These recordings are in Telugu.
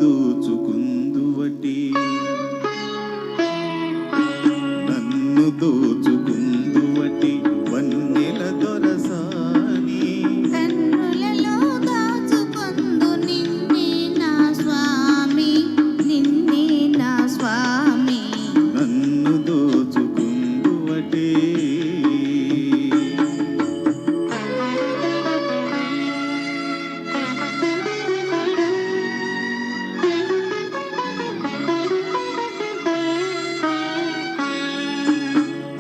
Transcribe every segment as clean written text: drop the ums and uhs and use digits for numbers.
దోచుకుందువటి నన్ను దోచుకుందువటి వన్నెల దొరసాని కన్నులలో దాచుకొందు నిన్నే నా స్వామి నిన్నే నా స్వామి నన్ను దోచుకుందువటి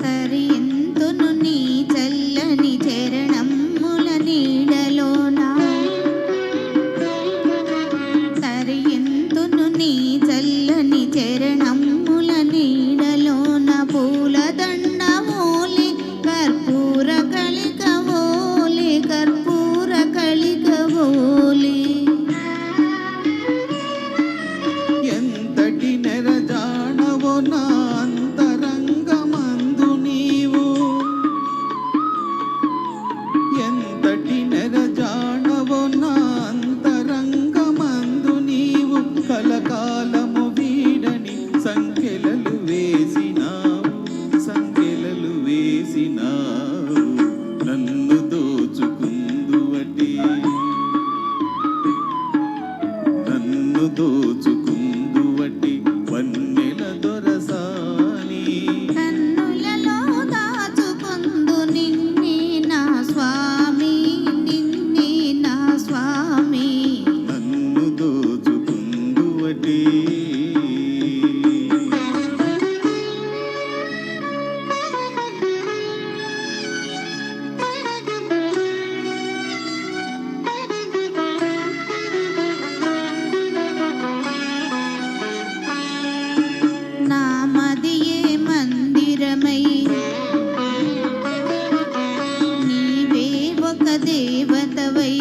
తరియంతును నీ చల్లని చరణముల నీడలోన తరియంతును నీ చల్లని చరణముల నీడలోన పూలదండ ఓలే కర్పూర కళిక ఓలే కర్పూర కళిక ఓలే ఎంతటి నెరజాడవో నా అంతరంగమందు నీవు ఎంతటి నెరజాడవో నా అంతరంగమందు నీవు కలకాలము వీడని సంఖ్యలలు వేసినావు సంఖ్యలలు వేసినావు నన్ను దోచుకుందువటి నన్ను దోచుకుందువటి వన్నెల దొరసాని కన్నులలో దాచుకొందు నిన్నే నా స్వామి నిన్నే నా స్వామి నన్ను దోచుకుందువటి నా మదియే మందిరమై నీవే ఒక దేవతవై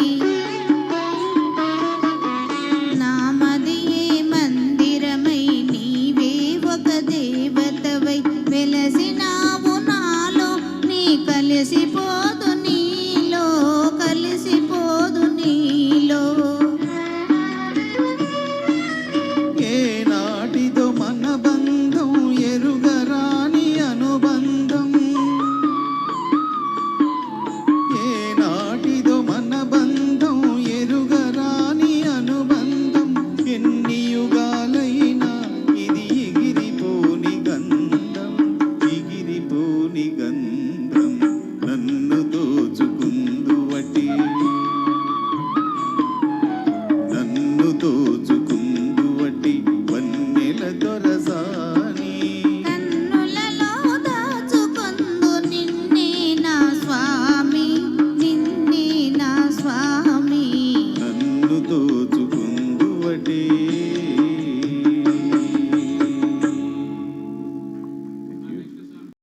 నా మదియే మందిరమై నీవే ఒక దేవతవై వెలసినావు నాలో నీ కలిసిపోదు నీలో కలిసిపోదు నీలో ఏనాటిదో మన బంధం ఎరుగరాని అనుబంధం ఏనాటిదో మన బంధం ఎరుగరాని అనుబంధం ఎన్ని యుగాలైనా ఇది ఎగిరిపోని గంధం ఎగిరిపోని గంధం నన్ను దోచుకుందువటి నన్ను దోచుకుందువటి వన్నెల దొరసాని కన్నులలో దాచుకొందు నిన్నే నా స్వామి నిన్నే నా స్వామి నన్ను దోచుకుందువటి